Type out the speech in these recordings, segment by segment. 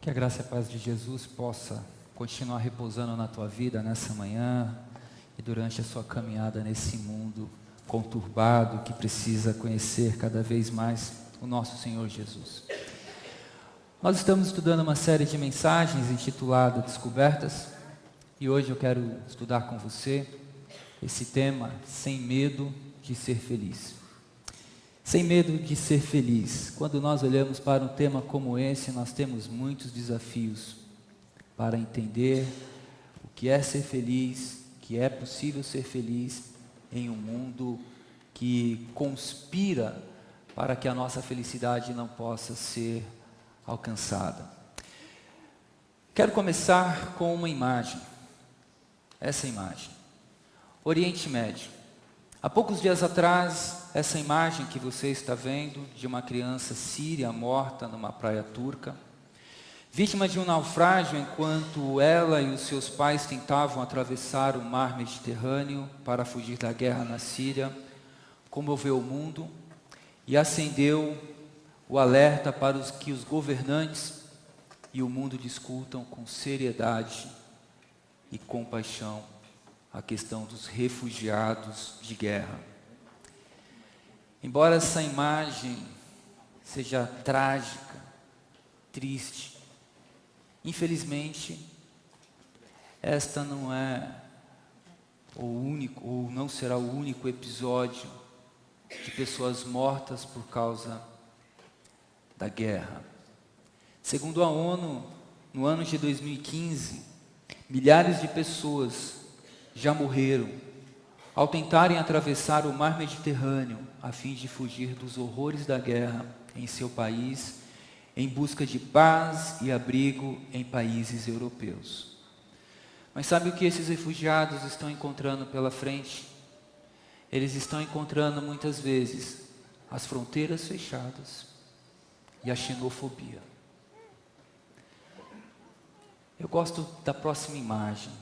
Que a graça e a paz de Jesus possa continuar repousando na tua vida nessa manhã e durante a sua caminhada nesse mundo conturbado que precisa conhecer cada vez mais o nosso Senhor Jesus. Nós estamos estudando uma série de mensagens intitulada Descobertas e hoje eu quero estudar com você esse tema, sem medo de ser feliz. Sem medo de ser feliz. Quando nós olhamos para um tema como esse, nós temos muitos desafios para entender o que é ser feliz, que é possível ser feliz em um mundo que conspira para que a nossa felicidade não possa ser alcançada. Quero começar com uma imagem. Essa imagem. Oriente Médio. Há poucos dias atrás, essa imagem que você está vendo de uma criança síria morta numa praia turca, vítima de um naufrágio enquanto ela e os seus pais tentavam atravessar o mar Mediterrâneo para fugir da guerra na Síria, comoveu o mundo e acendeu o alerta para que os governantes e o mundo discutam com seriedade e compaixão a questão dos refugiados de guerra. Embora essa imagem seja trágica, triste, infelizmente, esta não é o único, ou não será o único episódio de pessoas mortas por causa da guerra. Segundo a ONU, no ano de 2015, milhares de pessoas já morreram ao tentarem atravessar o mar Mediterrâneo a fim de fugir dos horrores da guerra em seu país, em busca de paz e abrigo em países europeus. Mas sabe o que esses refugiados estão encontrando pela frente? Eles estão encontrando muitas vezes as fronteiras fechadas e a xenofobia. Eu gosto da próxima imagem.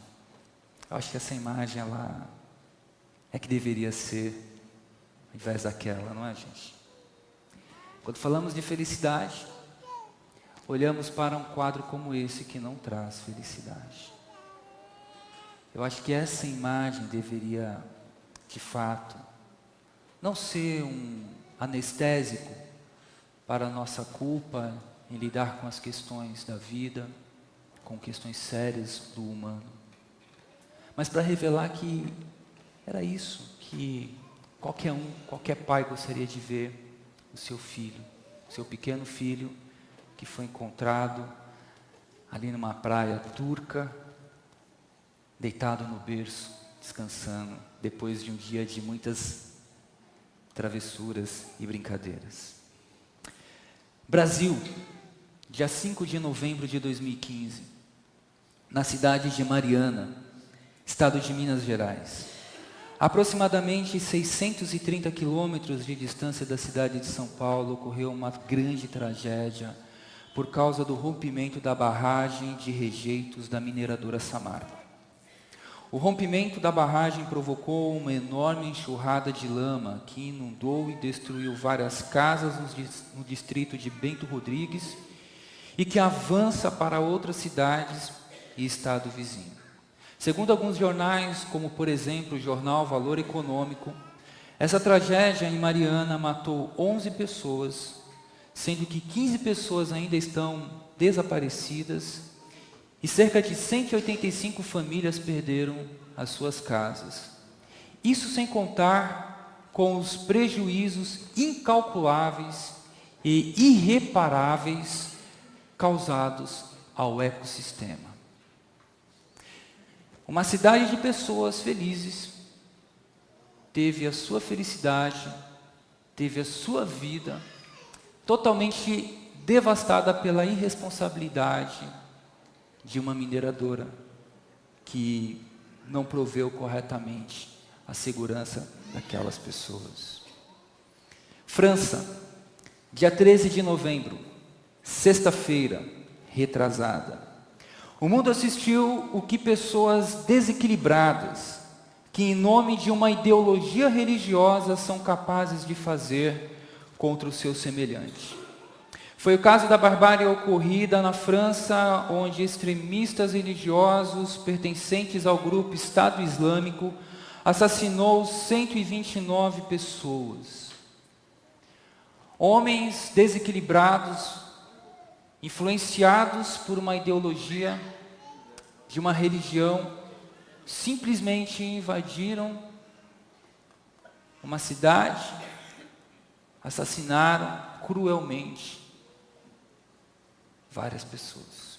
Eu acho que essa imagem, ela é que deveria ser, ao invés daquela, não é, gente? Quando falamos de felicidade, olhamos para um quadro como esse que não traz felicidade. Eu acho que essa imagem deveria, de fato, não ser um anestésico para a nossa culpa em lidar com as questões da vida, com questões sérias do humano. Mas para revelar que era isso que qualquer pai gostaria de ver o seu filho, o seu pequeno filho que foi encontrado ali numa praia turca, deitado no berço, descansando, depois de um dia de muitas travessuras e brincadeiras. Brasil, dia 5 de novembro de 2015, na cidade de Mariana, estado de Minas Gerais. Aproximadamente 630 quilômetros de distância da cidade de São Paulo, ocorreu uma grande tragédia por causa do rompimento da barragem de rejeitos da mineradora Samarco. O rompimento da barragem provocou uma enorme enxurrada de lama que inundou e destruiu várias casas no distrito de Bento Rodrigues e que avança para outras cidades e estado vizinho. Segundo alguns jornais, como por exemplo o jornal Valor Econômico, essa tragédia em Mariana matou 11 pessoas, sendo que 15 pessoas ainda estão desaparecidas e cerca de 185 famílias perderam as suas casas. Isso sem contar com os prejuízos incalculáveis e irreparáveis causados ao ecossistema. Uma cidade de pessoas felizes teve a sua felicidade, teve a sua vida totalmente devastada pela irresponsabilidade de uma mineradora que não proveu corretamente a segurança daquelas pessoas. França, dia 13 de novembro, sexta-feira, retrasada. O mundo assistiu o que pessoas desequilibradas, que em nome de uma ideologia religiosa são capazes de fazer contra o seu semelhante. Foi o caso da barbárie ocorrida na França, onde extremistas religiosos pertencentes ao grupo Estado Islâmico assassinou 129 pessoas. Homens desequilibrados, influenciados por uma ideologia de uma religião, simplesmente invadiram uma cidade, assassinaram cruelmente várias pessoas.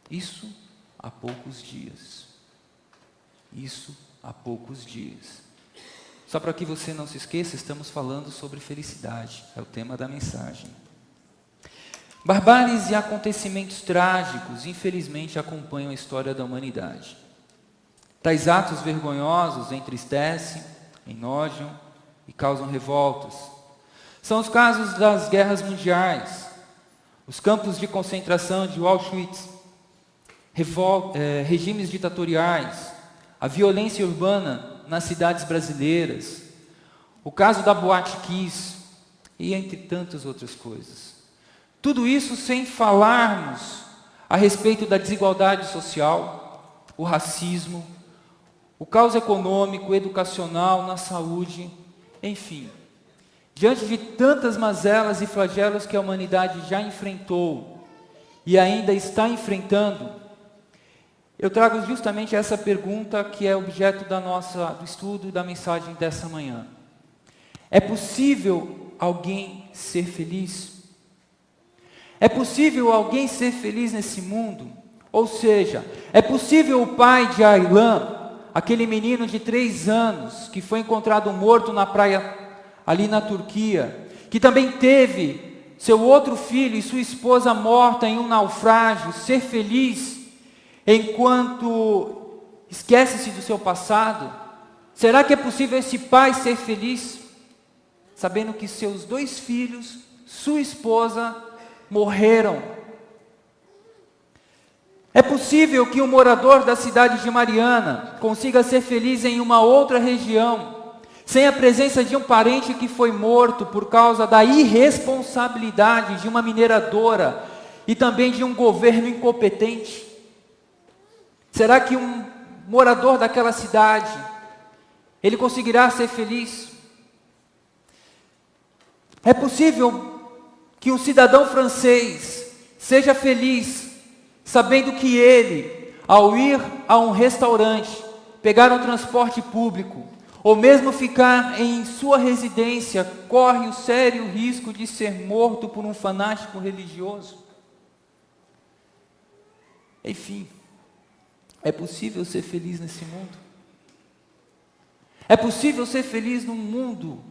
Isso há poucos dias. Isso há poucos dias. Só para que você não se esqueça, estamos falando sobre felicidade. É o tema da mensagem. Barbáries e acontecimentos trágicos, infelizmente, acompanham a história da humanidade. Tais atos vergonhosos entristecem, enojam e causam revoltas. São os casos das guerras mundiais, os campos de concentração de Auschwitz, regimes ditatoriais, a violência urbana nas cidades brasileiras, o caso da Boate Kiss e entre tantas outras coisas. Tudo isso sem falarmos a respeito da desigualdade social, o racismo, o caos econômico, educacional, na saúde, enfim. Diante de tantas mazelas e flagelos que a humanidade já enfrentou e ainda está enfrentando, eu trago justamente essa pergunta que é objeto do estudo da mensagem dessa manhã. É possível alguém ser feliz? É possível alguém ser feliz nesse mundo? Ou seja, é possível o pai de Aylan, aquele menino de 3 anos que foi encontrado morto na praia ali na Turquia, que também teve seu outro filho e sua esposa morta em um naufrágio, ser feliz enquanto esquece-se do seu passado? Será que é possível esse pai ser feliz, sabendo que seus 2 filhos, sua esposa, morreram? É possível que um morador da cidade de Mariana consiga ser feliz em uma outra região, sem a presença de um parente que foi morto por causa da irresponsabilidade de uma mineradora e também de um governo incompetente? Será que um morador daquela cidade, ele conseguirá ser feliz? É possível que um cidadão francês seja feliz, sabendo que ele, ao ir a um restaurante, pegar um transporte público, ou mesmo ficar em sua residência, corre o sério risco de ser morto por um fanático religioso? Enfim, é possível ser feliz nesse mundo? É possível ser feliz num mundo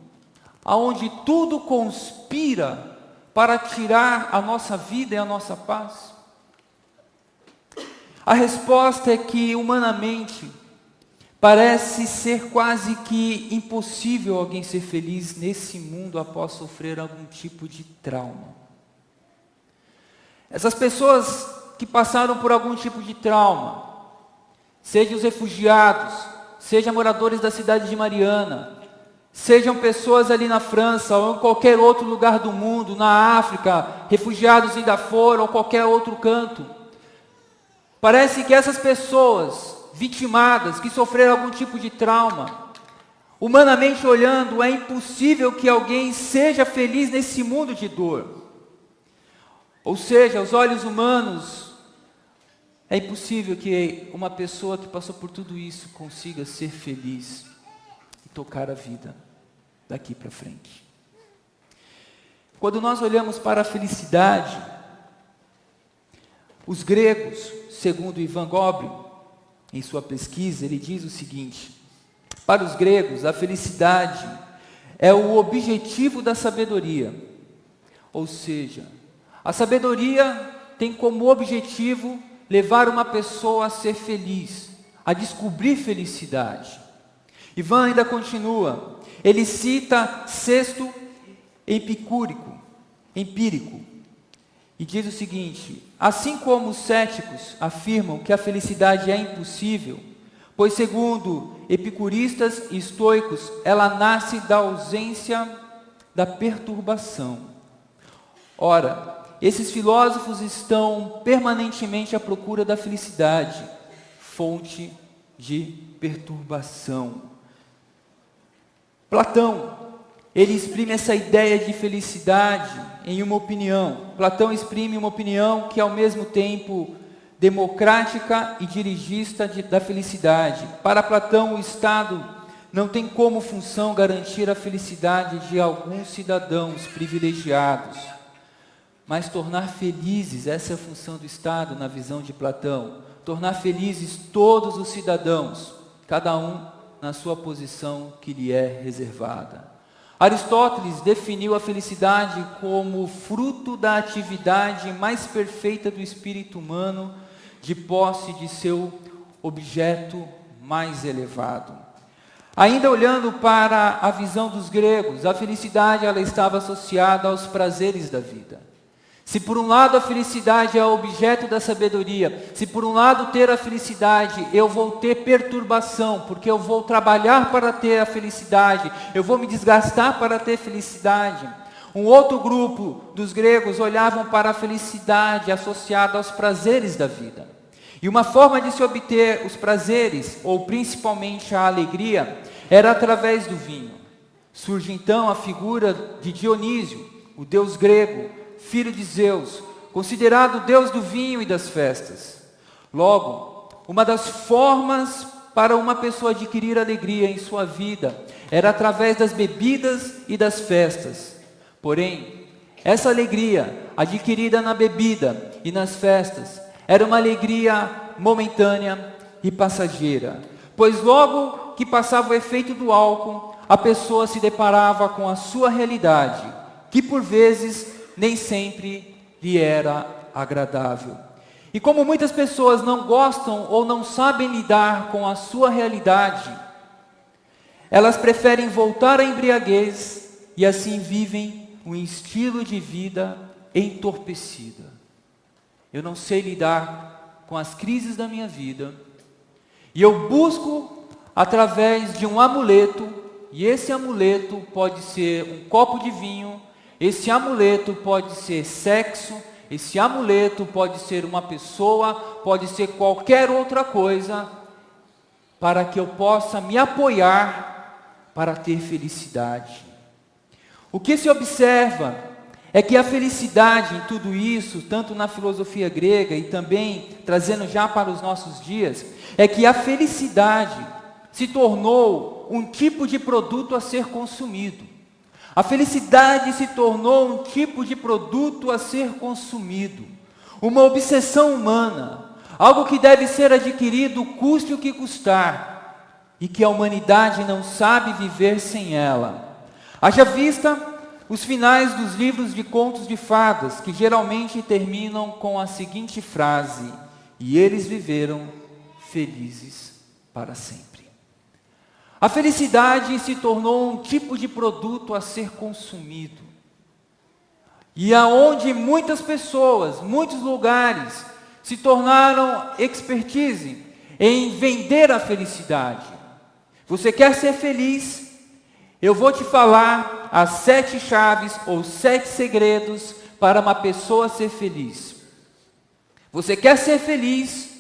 onde tudo conspira para tirar a nossa vida e a nossa paz? A resposta é que, humanamente, parece ser quase que impossível alguém ser feliz nesse mundo após sofrer algum tipo de trauma. Essas pessoas que passaram por algum tipo de trauma, seja os refugiados, seja moradores da cidade de Mariana, sejam pessoas ali na França ou em qualquer outro lugar do mundo, na África, refugiados em Darfur ou qualquer outro canto, parece que essas pessoas vitimadas, que sofreram algum tipo de trauma, humanamente olhando, é impossível que alguém seja feliz nesse mundo de dor. Ou seja, aos olhos humanos, é impossível que uma pessoa que passou por tudo isso consiga ser feliz e tocar a vida daqui para frente. Quando nós olhamos para a felicidade, os gregos, segundo Ivan Goblin, em sua pesquisa, ele diz o seguinte: para os gregos, a felicidade é o objetivo da sabedoria. Ou seja, a sabedoria tem como objetivo levar uma pessoa a ser feliz, a descobrir felicidade. Ivan ainda continua, ele cita Sexto empírico, e diz o seguinte: assim como os céticos afirmam que a felicidade é impossível, pois segundo epicuristas e estoicos, ela nasce da ausência da perturbação. Ora, esses filósofos estão permanentemente à procura da felicidade, fonte de perturbação. Platão, ele exprime essa ideia de felicidade em uma opinião. Platão exprime uma opinião que é ao mesmo tempo democrática e dirigista da felicidade. Para Platão, o Estado não tem como função garantir a felicidade de alguns cidadãos privilegiados, mas tornar felizes, essa é a função do Estado na visão de Platão, tornar felizes todos os cidadãos, cada um na sua posição que lhe é reservada. Aristóteles definiu a felicidade como fruto da atividade mais perfeita do espírito humano, de posse de seu objeto mais elevado. Ainda olhando para a visão dos gregos, a felicidade ela estava associada aos prazeres da vida. Se por um lado a felicidade é o objeto da sabedoria, se por um lado ter a felicidade, eu vou ter perturbação, porque eu vou trabalhar para ter a felicidade, eu vou me desgastar para ter felicidade. Um outro grupo dos gregos olhavam para a felicidade associada aos prazeres da vida. E uma forma de se obter os prazeres, ou principalmente a alegria, era através do vinho. Surge então a figura de Dionísio, o deus grego, filho de Zeus, considerado deus do vinho e das festas. Logo, uma das formas para uma pessoa adquirir alegria em sua vida era através das bebidas e das festas. Porém, essa alegria adquirida na bebida e nas festas era uma alegria momentânea e passageira, pois logo que passava o efeito do álcool, a pessoa se deparava com a sua realidade, que por vezes nem sempre lhe era agradável. E como muitas pessoas não gostam ou não sabem lidar com a sua realidade, elas preferem voltar à embriaguez e assim vivem um estilo de vida entorpecida. Eu não sei lidar com as crises da minha vida e eu busco através de um amuleto, e esse amuleto pode ser um copo de vinho, esse amuleto pode ser sexo, esse amuleto pode ser uma pessoa, pode ser qualquer outra coisa, para que eu possa me apoiar para ter felicidade. O que se observa é que a felicidade em tudo isso, tanto na filosofia grega e também trazendo já para os nossos dias, é que a felicidade se tornou um tipo de produto a ser consumido. A felicidade se tornou um tipo de produto a ser consumido, uma obsessão humana, algo que deve ser adquirido custe o que custar, e que a humanidade não sabe viver sem ela. Haja vista os finais dos livros de contos de fadas, que geralmente terminam com a seguinte frase: e eles viveram felizes para sempre. A felicidade se tornou um tipo de produto a ser consumido. E aonde muitas pessoas, muitos lugares, se tornaram expertise em vender a felicidade. Você quer ser feliz? Eu vou te falar as 7 chaves ou 7 segredos para uma pessoa ser feliz. Você quer ser feliz?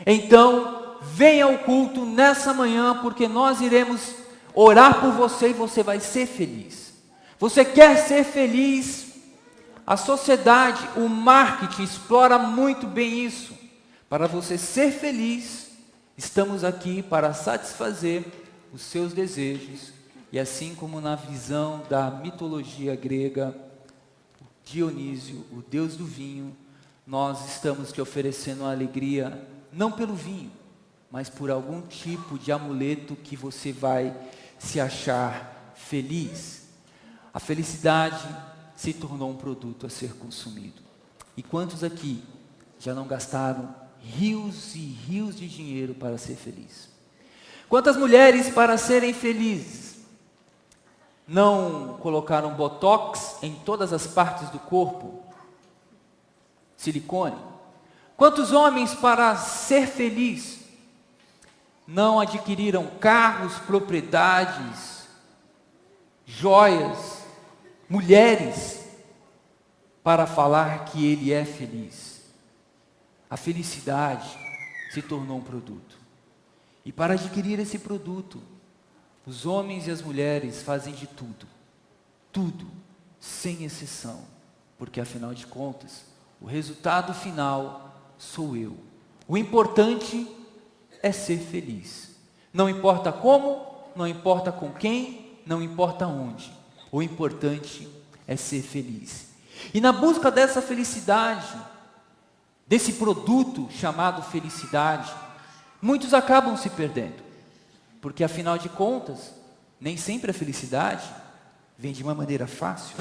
Então, venha ao culto nessa manhã, porque nós iremos orar por você e você vai ser feliz. Você quer ser feliz? A sociedade, o marketing explora muito bem isso. Para você ser feliz, estamos aqui para satisfazer os seus desejos. E assim como na visão da mitologia grega, Dionísio, o deus do vinho, nós estamos te oferecendo a alegria, não pelo vinho, mas por algum tipo de amuleto que você vai se achar feliz. A felicidade se tornou um produto a ser consumido. E quantos aqui já não gastaram rios e rios de dinheiro para ser feliz? Quantas mulheres, para serem felizes, não colocaram botox em todas as partes do corpo? Silicone? Quantos homens, para ser feliz, não adquiriram carros, propriedades, joias, mulheres? para falar que ele é feliz. A felicidade se tornou um produto. E para adquirir esse produto, os homens e as mulheres fazem de tudo. Tudo, sem exceção. Porque afinal de contas, o resultado final sou eu. O importante é ser feliz. Não importa como, não importa com quem, não importa onde. O importante é ser feliz. E na busca dessa felicidade, desse produto chamado felicidade, muitos acabam se perdendo. Porque afinal de contas, nem sempre a felicidade vem de uma maneira fácil.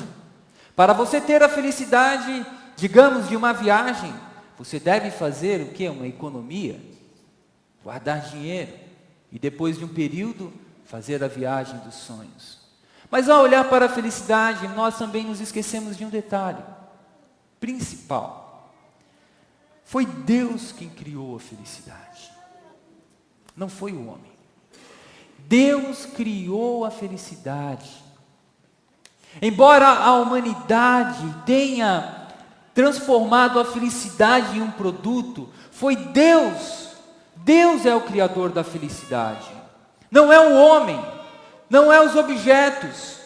Para você ter a felicidade, digamos, de uma viagem, você deve fazer o quê? Uma economia, guardar dinheiro e depois de um período fazer a viagem dos sonhos. Mas ao olhar para a felicidade, nós também nos esquecemos de um detalhe principal. Foi Deus quem criou a felicidade, não foi o homem. Deus criou a felicidade. Embora a humanidade tenha transformado a felicidade em um produto, foi Deus. Deus é o criador da felicidade. Não é o homem, não é os objetos,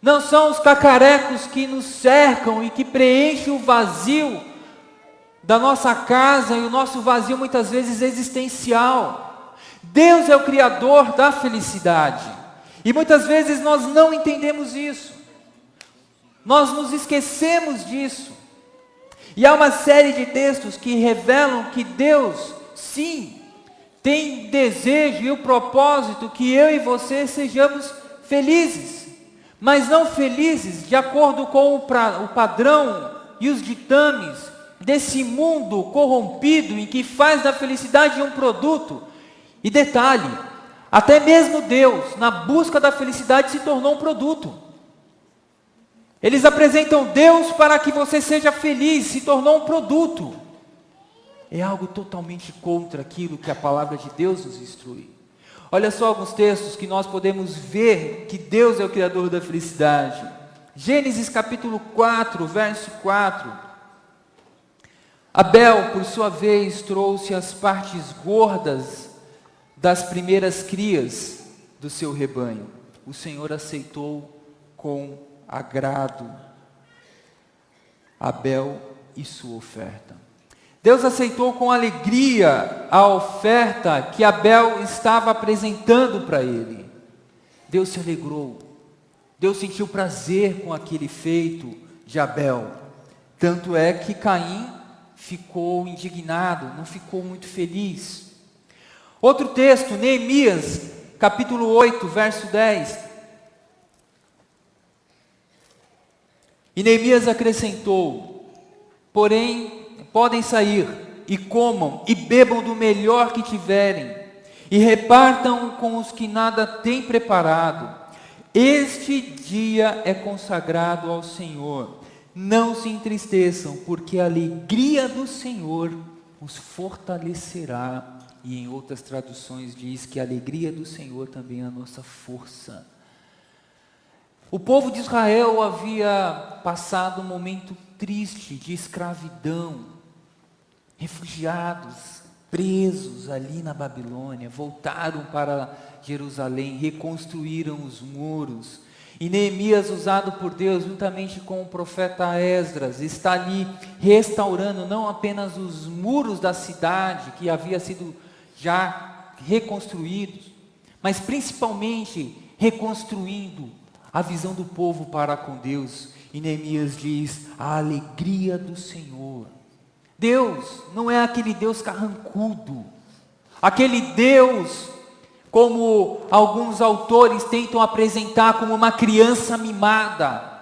não são os cacarecos que nos cercam e que preenchem o vazio da nossa casa e o nosso vazio muitas vezes existencial. Deus é o criador da felicidade. E muitas vezes nós não entendemos isso. Nós nos esquecemos disso. E há uma série de textos que revelam que Deus, sim, tem desejo e o propósito que eu e você sejamos felizes. Mas não felizes de acordo com o padrão e os ditames desse mundo corrompido em que faz da felicidade um produto. E detalhe, até mesmo Deus, na busca da felicidade, se tornou um produto. Eles apresentam Deus para que você seja feliz, se tornou um produto. É algo totalmente contra aquilo que a palavra de Deus nos instrui. Olha só alguns textos que nós podemos ver que Deus é o criador da felicidade. Gênesis capítulo 4, verso 4. Abel, por sua vez, trouxe as partes gordas das primeiras crias do seu rebanho. O Senhor aceitou com agrado Abel e sua oferta. Deus aceitou com alegria a oferta que Abel estava apresentando para ele. Deus se alegrou. Deus sentiu prazer com aquele feito de Abel. Tanto é que Caim ficou indignado, não ficou muito feliz. Outro texto, Neemias, capítulo 8, verso 10. E Neemias acrescentou: porém, podem sair e comam e bebam do melhor que tiverem, e repartam com os que nada têm preparado. Este dia é consagrado ao Senhor. Não se entristeçam, porque a alegria do Senhor os fortalecerá. E em outras traduções diz que a alegria do Senhor também é a nossa força. O povo de Israel havia passado um momento triste de escravidão, refugiados, presos ali na Babilônia, voltaram para Jerusalém, reconstruíram os muros, e Neemias, usado por Deus, juntamente com o profeta Esdras, está ali restaurando não apenas os muros da cidade, que havia sido já reconstruídos, mas principalmente reconstruindo a visão do povo para com Deus. E Neemias diz: a alegria do Senhor. Deus não é aquele Deus carrancudo, aquele Deus como alguns autores tentam apresentar, como uma criança mimada,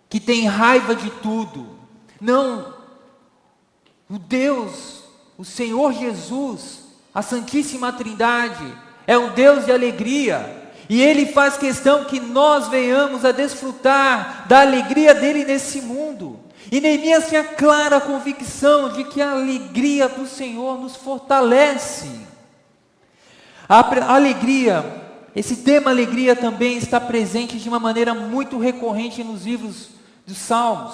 que tem raiva de tudo. Não, o Deus, o Senhor Jesus, a Santíssima Trindade, é um Deus de alegria. E Ele faz questão que nós venhamos a desfrutar da alegria dEle nesse mundo. E Neemias tinha clara convicção de que a alegria do Senhor nos fortalece. A alegria, esse tema alegria também está presente de uma maneira muito recorrente nos livros dos Salmos.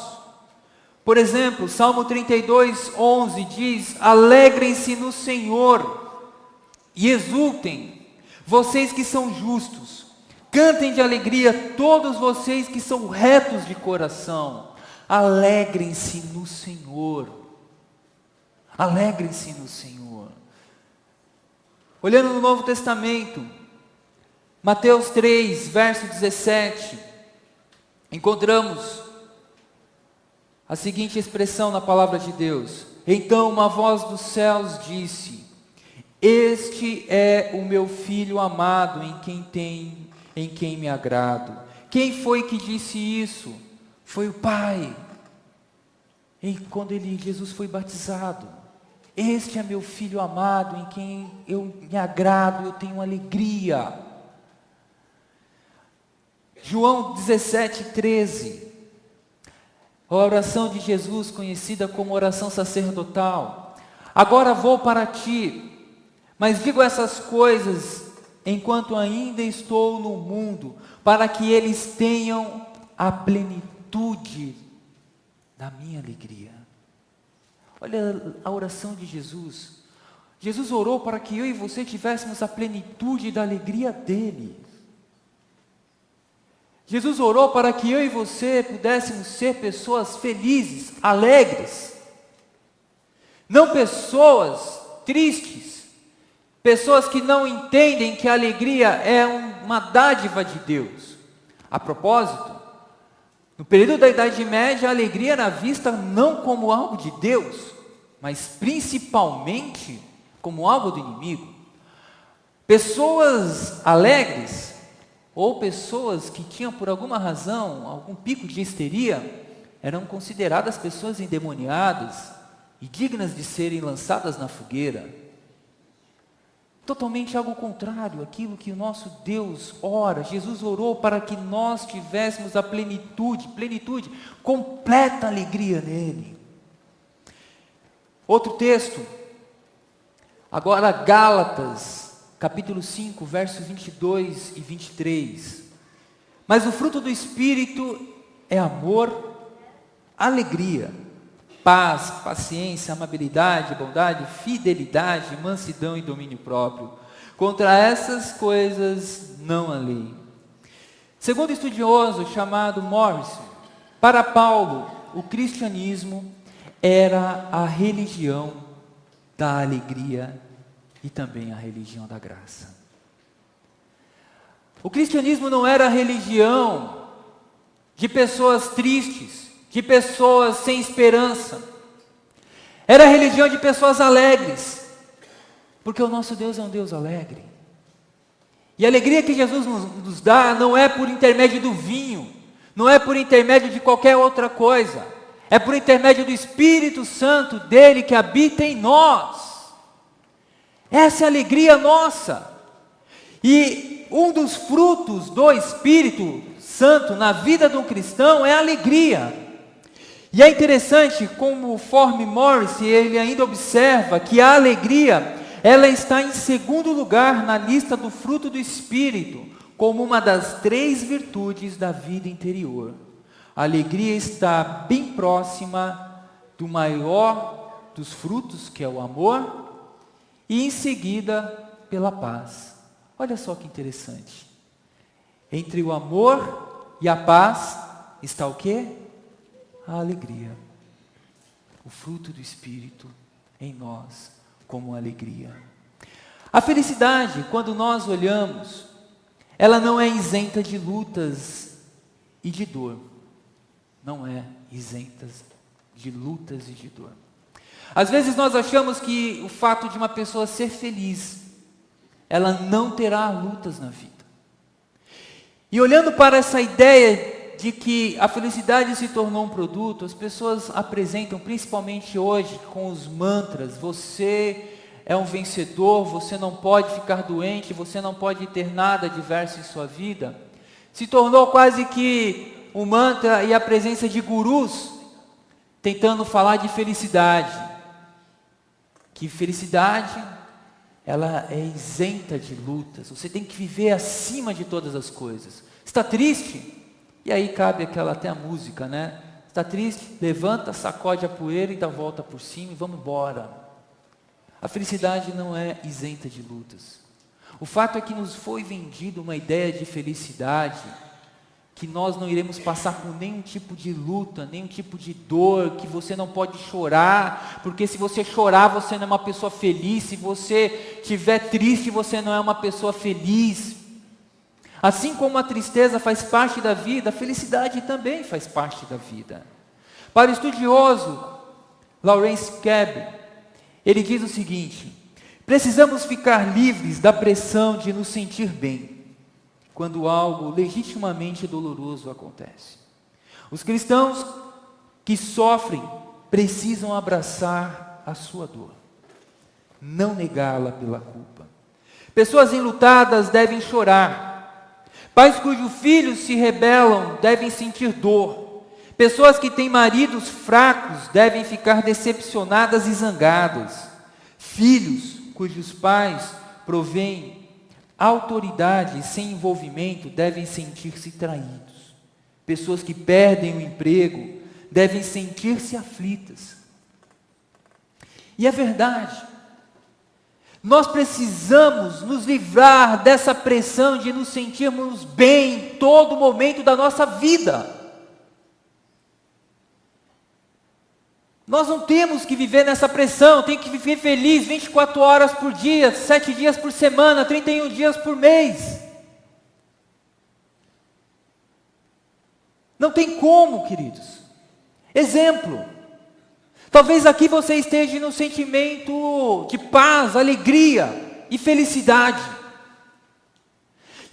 Por exemplo, Salmo 32, 11 diz: alegrem-se no Senhor e exultem, vocês que são justos. Cantem de alegria todos vocês que são retos de coração. Alegrem-se no Senhor. Alegrem-se no Senhor. Olhando no Novo Testamento, Mateus 3, verso 17, encontramos a seguinte expressão na palavra de Deus: então uma voz dos céus disse: este é o meu filho amado, em quem me agrado. Quem foi que disse isso? Foi o Pai. E quando Jesus foi batizado: este é meu filho amado, em quem eu me agrado, eu tenho alegria. João 17, 13. A oração de Jesus, conhecida como oração sacerdotal: agora vou para ti, mas digo essas coisas enquanto ainda estou no mundo, para que eles tenham a plenitude da minha alegria. Olha a oração de Jesus. Jesus orou para que eu e você tivéssemos a plenitude da alegria dele. Jesus orou para que eu e você pudéssemos ser pessoas felizes, alegres. Não pessoas tristes, pessoas que não entendem que a alegria é uma dádiva de Deus. A propósito, no período da Idade Média, a alegria era vista não como algo de Deus, mas principalmente como algo do inimigo. Pessoas alegres, ou pessoas que tinham por alguma razão, algum pico de histeria, eram consideradas pessoas endemoniadas e dignas de serem lançadas na fogueira. Totalmente algo contrário àquilo que o nosso Deus ora. Jesus orou para que nós tivéssemos a plenitude, completa alegria nele. Outro texto, agora Gálatas, capítulo 5, versos 22 e 23. Mas o fruto do Espírito é amor, alegria, paz, paciência, amabilidade, bondade, fidelidade, mansidão e domínio próprio. Contra essas coisas não há lei. Segundo estudioso chamado Morrison, para Paulo, o cristianismo era a religião da alegria e também a religião da graça. O cristianismo não era a religião de pessoas tristes, de pessoas sem esperança. Era a religião de pessoas alegres, porque o nosso Deus é um Deus alegre. E a alegria que Jesus nos dá não é por intermédio do vinho, não é por intermédio de qualquer outra coisa, é por intermédio do Espírito Santo dele que habita em nós. Essa é a alegria nossa. E um dos frutos do Espírito Santo na vida de um cristão é a alegria. E é interessante, conforme Morrison, ele ainda observa que a alegria, ela está em segundo lugar na lista do fruto do Espírito, como uma das 3 virtudes da vida interior. A alegria está bem próxima do maior dos frutos, que é o amor, e em seguida pela paz. Olha só que interessante. Entre o amor e a paz está o quê? A alegria. O fruto do Espírito em nós como alegria. A felicidade, quando nós olhamos, ela não é isenta de lutas e de dor. Não é isenta de lutas e de dor. Às vezes nós achamos que o fato de uma pessoa ser feliz, ela não terá lutas na vida. E olhando para essa ideia de que a felicidade se tornou um produto, as pessoas apresentam, principalmente hoje, com os mantras: você é um vencedor, você não pode ficar doente, você não pode ter nada adverso em sua vida. Se tornou quase que um mantra e a presença de gurus tentando falar de felicidade. Que felicidade, ela é isenta de lutas. Você tem que viver acima de todas as coisas. Está triste? E aí cabe aquela até a música, né? Está triste? Levanta, sacode a poeira e dá a volta por cima e vamos embora. A felicidade não é isenta de lutas. O fato é que nos foi vendido uma ideia de felicidade, que nós não iremos passar por nenhum tipo de luta, nenhum tipo de dor, que você não pode chorar, porque se você chorar você não é uma pessoa feliz, se você estiver triste você não é uma pessoa feliz. Assim como a tristeza faz parte da vida, a felicidade também faz parte da vida. Para o estudioso Lawrence Kemp, ele diz o seguinte: precisamos ficar livres da pressão de nos sentir bem quando algo legitimamente doloroso acontece. Os cristãos que sofrem precisam abraçar a sua dor, não negá-la pela culpa. Pessoas enlutadas devem chorar. Pais cujos filhos se rebelam devem sentir dor. Pessoas que têm maridos fracos devem ficar decepcionadas e zangadas. Filhos cujos pais provêm autoridade sem envolvimento devem sentir-se traídos. Pessoas que perdem o emprego devem sentir-se aflitas. E é verdade. Nós precisamos nos livrar dessa pressão de nos sentirmos bem em todo momento da nossa vida. Nós não temos que viver nessa pressão, tem que viver feliz 24 horas por dia, 7 dias por semana, 31 dias por mês. Não tem como, queridos. Exemplo. Talvez aqui você esteja no sentimento de paz, alegria e felicidade.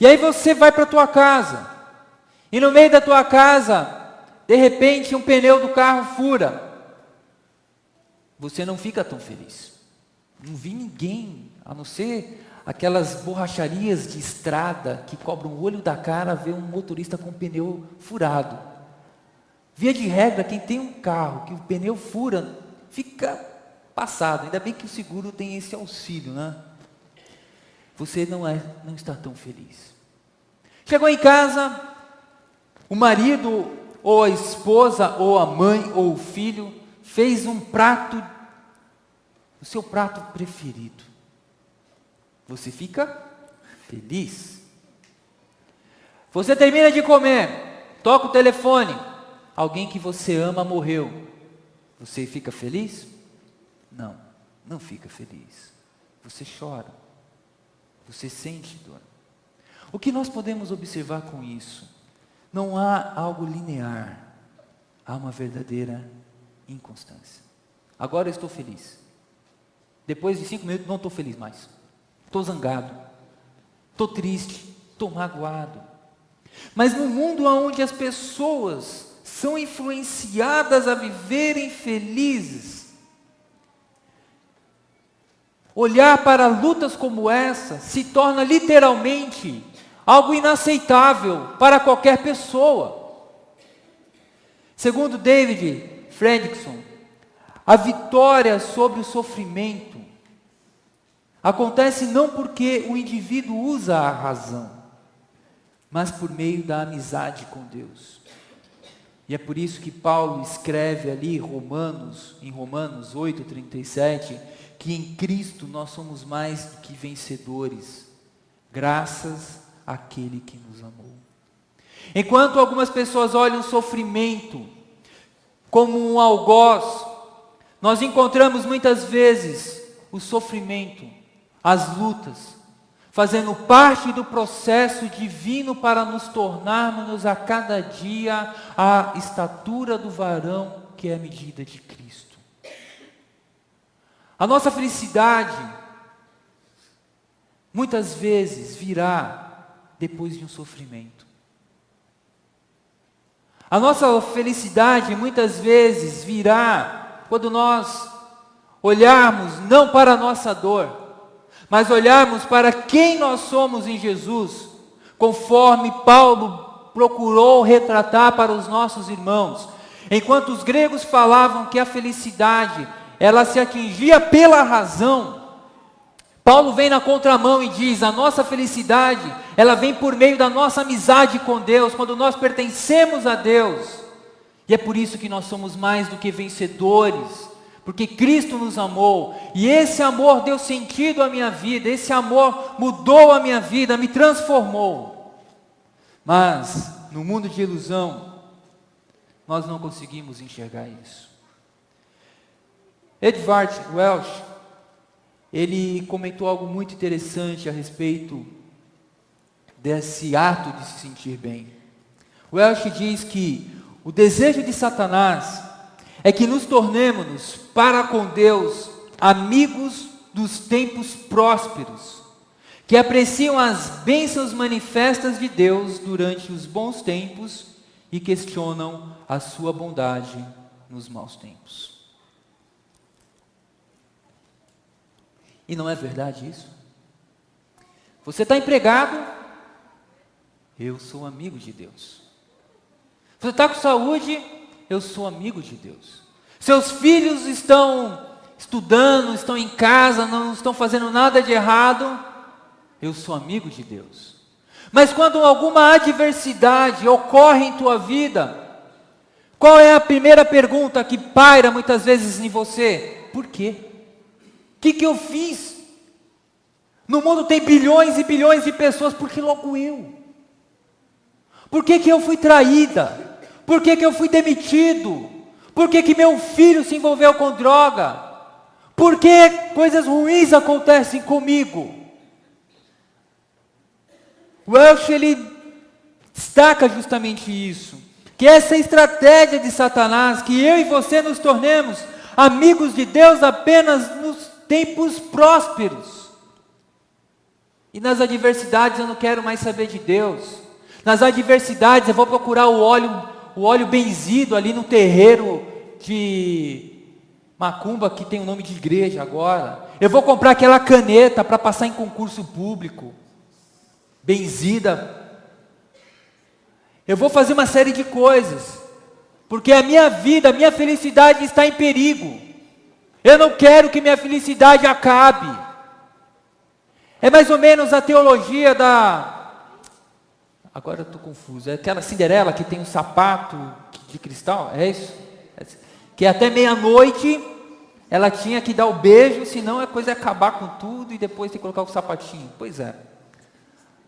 E aí você vai para a tua casa. E no meio da tua casa, de repente um pneu do carro fura. Você não fica tão feliz. Não vi ninguém, a não ser aquelas borracharias de estrada que cobram o olho da cara ver um motorista com o pneu furado. Via de regra, quem tem um carro que o pneu fura, fica passado. Ainda bem que o seguro tem esse auxílio, né? Você não está tão feliz. Chegou em casa, o marido, ou a esposa, ou a mãe, ou o filho, fez um prato, o seu prato preferido. Você fica feliz. Você termina de comer, toca o telefone, alguém que você ama morreu. Você fica feliz? Não, não fica feliz. Você chora. Você sente dor. O que nós podemos observar com isso? Não há algo linear. Há uma verdadeira inconstância. Agora eu estou feliz. Depois de 5 minutos não estou feliz mais. Estou zangado. Estou triste. Estou magoado. Mas no mundo onde as pessoas são influenciadas a viverem felizes, olhar para lutas como essa se torna literalmente algo inaceitável para qualquer pessoa. Segundo David Fredrickson, a vitória sobre o sofrimento acontece não porque o indivíduo usa a razão, mas por meio da amizade com Deus. E é por isso que Paulo escreve ali em Romanos 8:37, que em Cristo nós somos mais do que vencedores, graças àquele que nos amou. Enquanto algumas pessoas olham o sofrimento como um algoz, nós encontramos muitas vezes o sofrimento, as lutas, fazendo parte do processo divino para nos tornarmos a cada dia a estatura do varão que é a medida de Cristo. A nossa felicidade muitas vezes virá depois de um sofrimento. A nossa felicidade muitas vezes virá quando nós olharmos não para a nossa dor, mas olharmos para quem nós somos em Jesus, conforme Paulo procurou retratar para os nossos irmãos. Enquanto os gregos falavam que a felicidade, ela se atingia pela razão, Paulo vem na contramão e diz: a nossa felicidade, ela vem por meio da nossa amizade com Deus, quando nós pertencemos a Deus. E é por isso que nós somos mais do que vencedores, porque Cristo nos amou, e esse amor deu sentido à minha vida, esse amor mudou a minha vida, me transformou. Mas, no mundo de ilusão, nós não conseguimos enxergar isso. Edvard Welsh, ele comentou algo muito interessante a respeito desse ato de se sentir bem. Welsh diz que o desejo de Satanás é que nos tornemos, para com Deus, amigos dos tempos prósperos, que apreciam as bênçãos manifestas de Deus durante os bons tempos e questionam a sua bondade nos maus tempos. E não é verdade isso? Você está empregado? Eu sou amigo de Deus. Você está com saúde? Eu sou amigo de Deus. Seus filhos estão estudando, estão em casa, não estão fazendo nada de errado? Eu sou amigo de Deus. Mas quando alguma adversidade ocorre em tua vida, qual é a primeira pergunta que paira muitas vezes em você? Por quê? O que eu fiz? No mundo tem bilhões e bilhões de pessoas, por que logo eu? Por que eu fui traída? Por que eu fui demitido? Por que meu filho se envolveu com droga? Por que coisas ruins acontecem comigo? Welsh, ele destaca justamente isso, que essa estratégia de Satanás, que eu e você nos tornemos amigos de Deus apenas nos tempos prósperos. E nas adversidades eu não quero mais saber de Deus. Nas adversidades eu vou procurar o óleo benzido ali no terreiro de macumba, que tem o nome de igreja agora. Eu vou comprar aquela caneta para passar em concurso público, benzida. Eu vou fazer uma série de coisas, porque a minha vida, a minha felicidade está em perigo. Eu não quero que minha felicidade acabe. É mais ou menos a teologia agora eu estou confuso, é aquela Cinderela que tem um sapato de cristal, é isso? Que até meia-noite ela tinha que dar o beijo, senão a coisa ia acabar com tudo e depois tem que colocar o sapatinho. Pois é,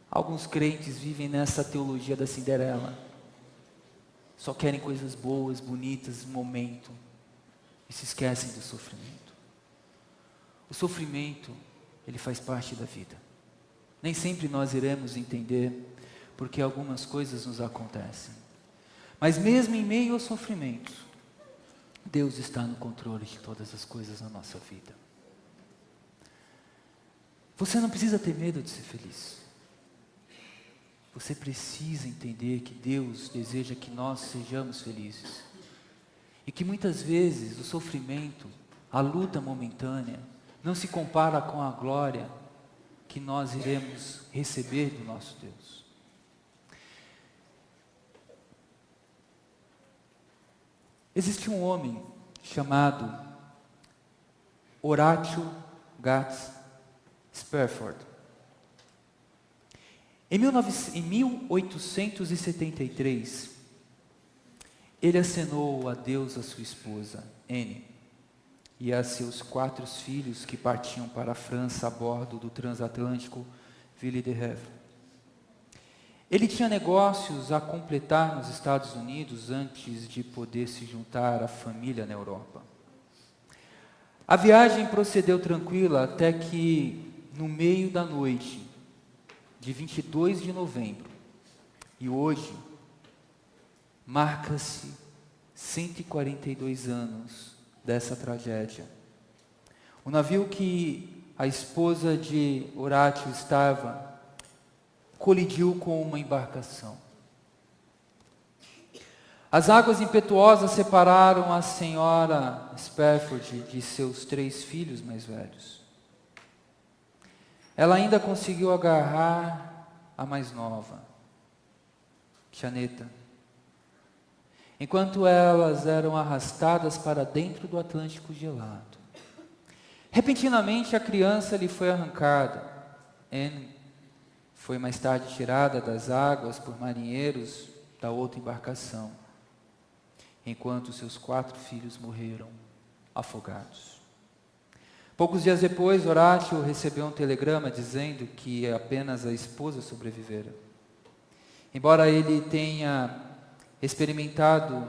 alguns crentes vivem nessa teologia da Cinderela, só querem coisas boas, bonitas, momento, e se esquecem do sofrimento. O sofrimento, ele faz parte da vida. Nem sempre nós iremos entender porque algumas coisas nos acontecem. Mas mesmo em meio ao sofrimento, Deus está no controle de todas as coisas na nossa vida. Você não precisa ter medo de ser feliz. Você precisa entender que Deus deseja que nós sejamos felizes. E que muitas vezes o sofrimento, a luta momentânea, não se compara com a glória que nós iremos receber do nosso Deus. Existe um homem chamado Horatio Gatz Spafford. Em 1873, ele acenou a Deus a sua esposa, Anne, e a seus 4 filhos que partiam para a França a bordo do transatlântico Ville de Havre. Ele tinha negócios a completar nos Estados Unidos antes de poder se juntar à família na Europa. A viagem procedeu tranquila até que, no meio da noite de 22 de novembro, e hoje, marca-se 142 anos dessa tragédia. O navio que a esposa de Horatio estava colidiu com uma embarcação. As águas impetuosas separaram a senhora Spafford de seus 3 filhos mais velhos. Ela ainda conseguiu agarrar a mais nova, Janeta, enquanto elas eram arrastadas para dentro do Atlântico gelado. Repentinamente a criança lhe foi arrancada. Anne foi mais tarde tirada das águas por marinheiros da outra embarcação. enquanto seus 4 filhos morreram afogados. Poucos dias depois, Horácio recebeu um telegrama dizendo que apenas a esposa sobrevivera. Embora ele tenha experimentado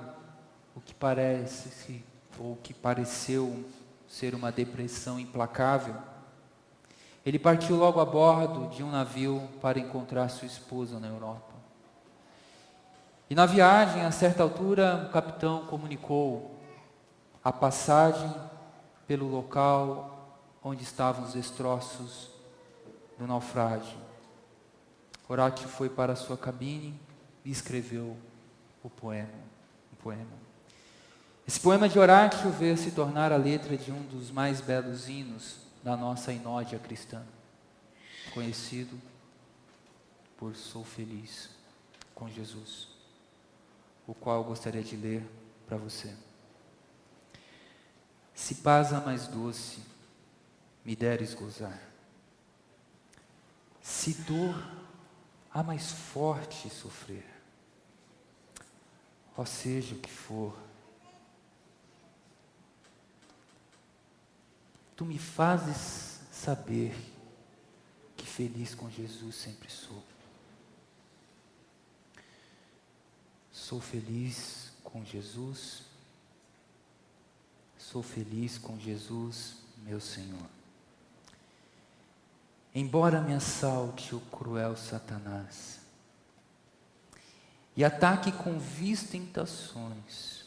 o que parece, ou que pareceu ser uma depressão implacável, ele partiu logo a bordo de um navio para encontrar sua esposa na Europa. E na viagem, a certa altura, o capitão comunicou a passagem pelo local onde estavam os destroços do naufrágio. Horácio foi para a sua cabine e escreveu um poema. Esse poema de Horácio veio se tornar a letra de um dos mais belos hinos da nossa inódia cristã, conhecido por Sou Feliz com Jesus, o qual eu gostaria de ler para você. Se paz a mais doce me deres gozar, se dor a mais forte sofrer, ó seja o que for, tu me fazes saber que feliz com Jesus sempre sou. Sou feliz com Jesus, sou feliz com Jesus, meu Senhor. Embora me assalte o cruel Satanás e ataque com vis tentações,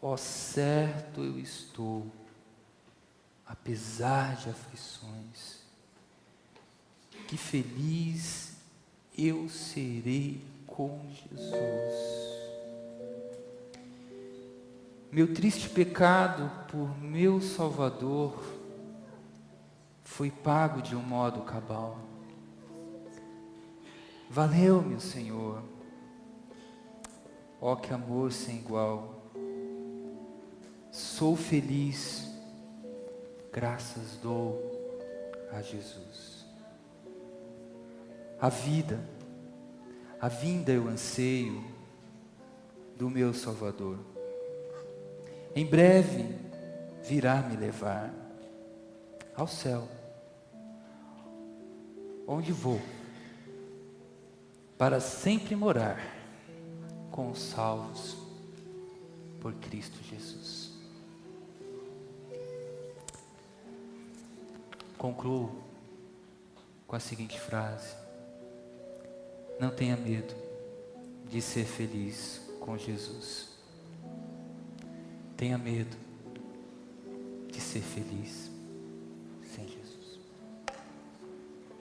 ó certo eu estou, apesar de aflições, que feliz eu serei com Jesus. Meu triste pecado por meu Salvador foi pago de um modo cabal. Valeu-me o Senhor, ó que amor sem igual. Sou feliz, graças dou a Jesus. A vinda eu anseio do meu Salvador. Em breve virá me levar ao céu, onde vou para sempre morar com os salvos por Cristo Jesus. Concluo com a seguinte frase: não tenha medo de ser feliz com Jesus. Tenha medo de ser feliz.